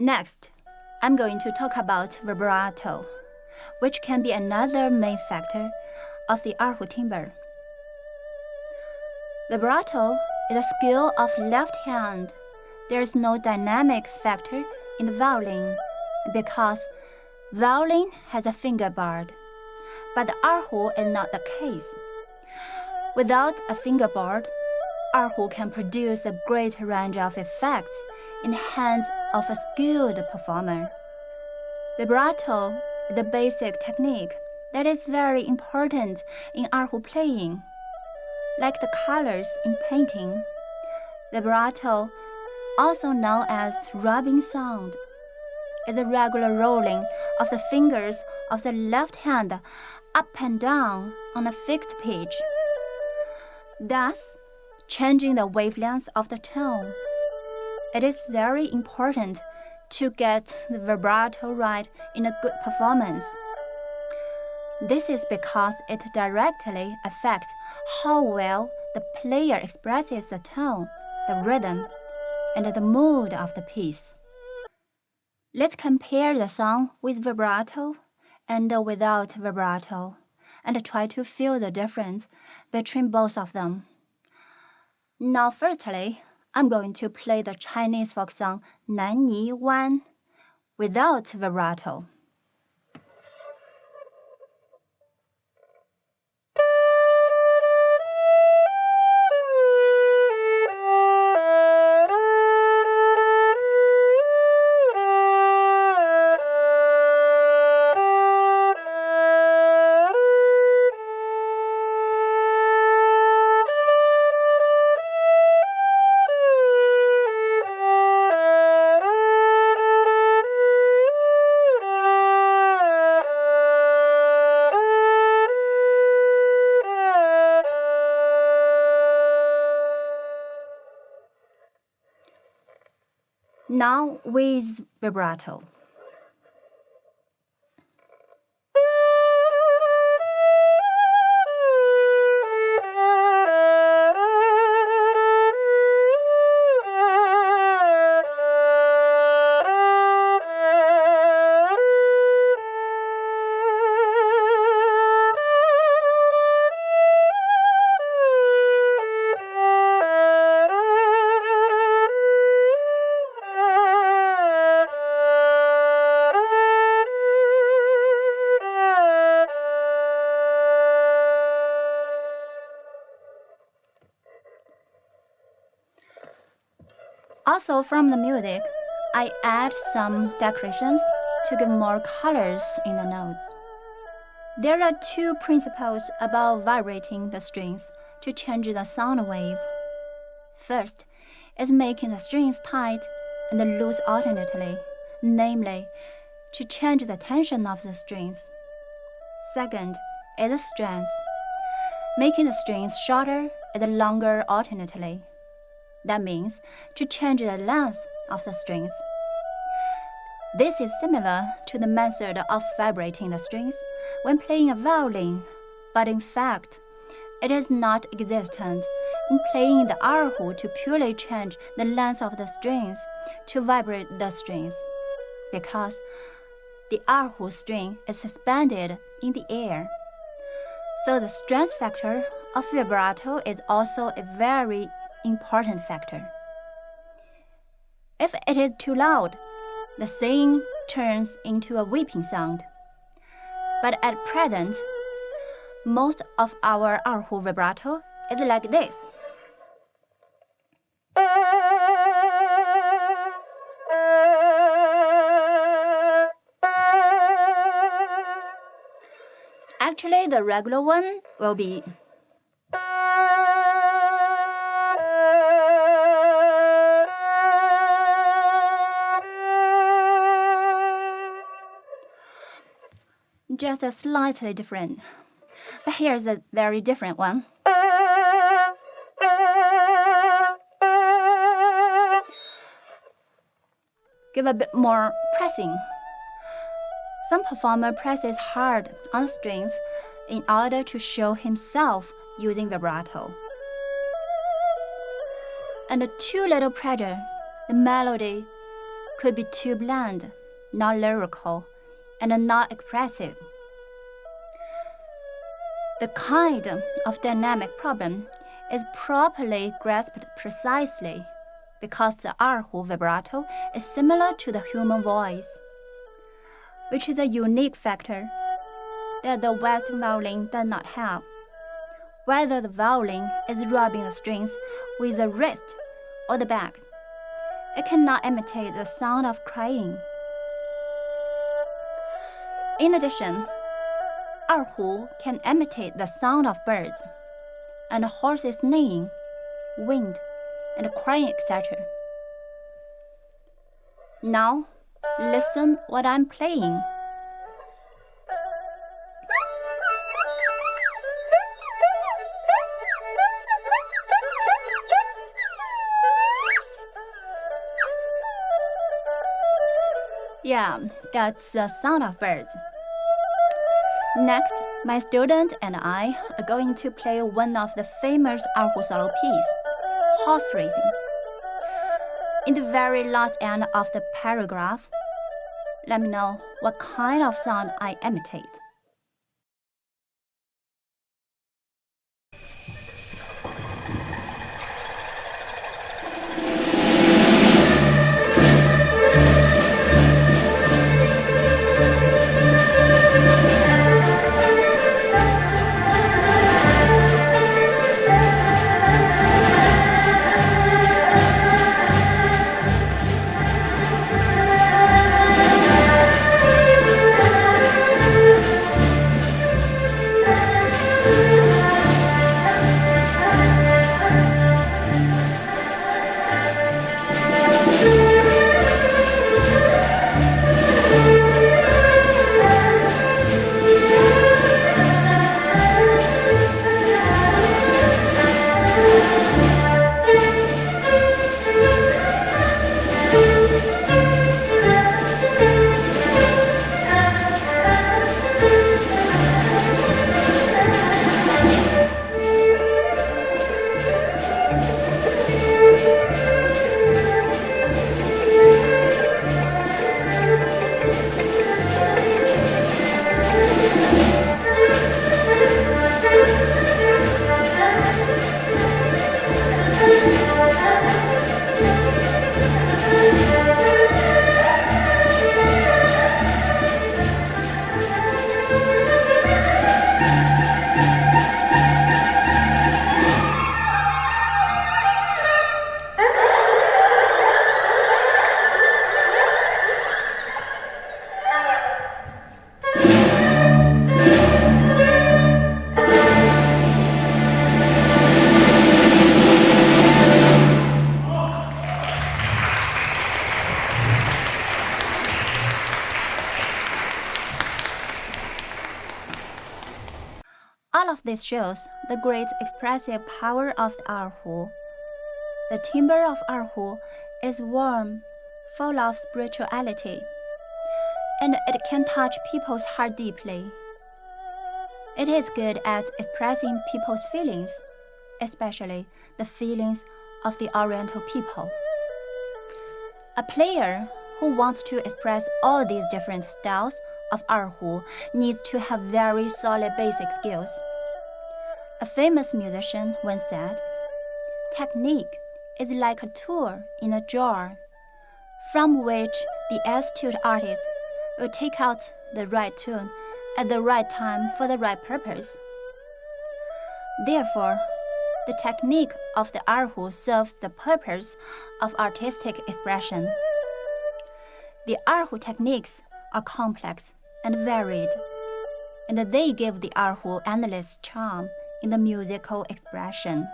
Next, I'm going to talk about vibrato, which can be another main factor of the erhu timbre. Vibrato is a skill of left hand. There is no dynamic factor in the violin because violin has a fingerboard, but the erhu is not the case. Without a fingerboard, erhu can produce a great range of effects in the hands of a skilled performer. Vibrato is the basic technique that is very important in erhu playing. Like the colors in painting, vibrato, also known as rubbing sound, is the regular rolling of the fingers of the left hand up and down on a fixed pitch, thus changing the wavelengths of the tone. It is very important to get the vibrato right in a good performance. This is because it directly affects how well the player expresses the tone, the rhythm, and the mood of the piece. Let's compare the song with vibrato and without vibrato, and try to feel the difference between both of them. Now, firstly, I'm going to play the Chinese folk song 南泥湾 without vibrato. Now with vibrato. Also from the music, I add some decorations to give more colors in the notes. There are two principles about vibrating the strings to change the sound wave. First is making the strings tight and loose alternately, namely, to change the tension of the strings. Second is the strength, making the strings shorter and longer alternately. That means to change the length of the strings. This is similar to the method of vibrating the strings when playing a violin, but in fact, it is not existent in playing the erhu to purely change the length of the strings to vibrate the strings, because the erhu string is suspended in the air. So the strength factor of vibrato is also a very important factor. If it is too loud, the singing turns into a weeping sound. But at present, most of our erhu vibrato is like this. Actually, the regular one will be just a slightly different. But here's a very different one. Give a bit more pressing. Some performer presses hard on the strings in order to show himself using vibrato. And too little pressure, the melody could be too bland, not lyrical, and not expressive. The kind of dynamic problem is properly grasped precisely because the erhu vibrato is similar to the human voice, which is a unique factor that the Western violin does not have. Whether the violin is rubbing the strings with the wrist or the back, it cannot imitate the sound of crying. In addition, erhu can imitate the sound of birds and horses neighing, wind, and crying, etc. Now, listen what I'm playing. Yeah, that's the sound of birds. Next, my student and I are going to play one of the famous erhu solo piece, horse racing. In the very last end of the paragraph, let me know what kind of sound I imitate. All of this shows the great expressive power of the erhu. The timbre of erhu is warm, full of spirituality, and it can touch people's heart deeply. It is good at expressing people's feelings, especially the feelings of the Oriental people. A player who wants to express all these different styles of erhu needs to have very solid basic skills. A famous musician once said, "Technique is like a tool in a jar, from which the astute artist will take out the right tune at the right time for the right purpose." Therefore, the technique of the erhu serves the purpose of artistic expression. The erhu techniques are complex and varied, and they give the erhu endless charm in the musical expression.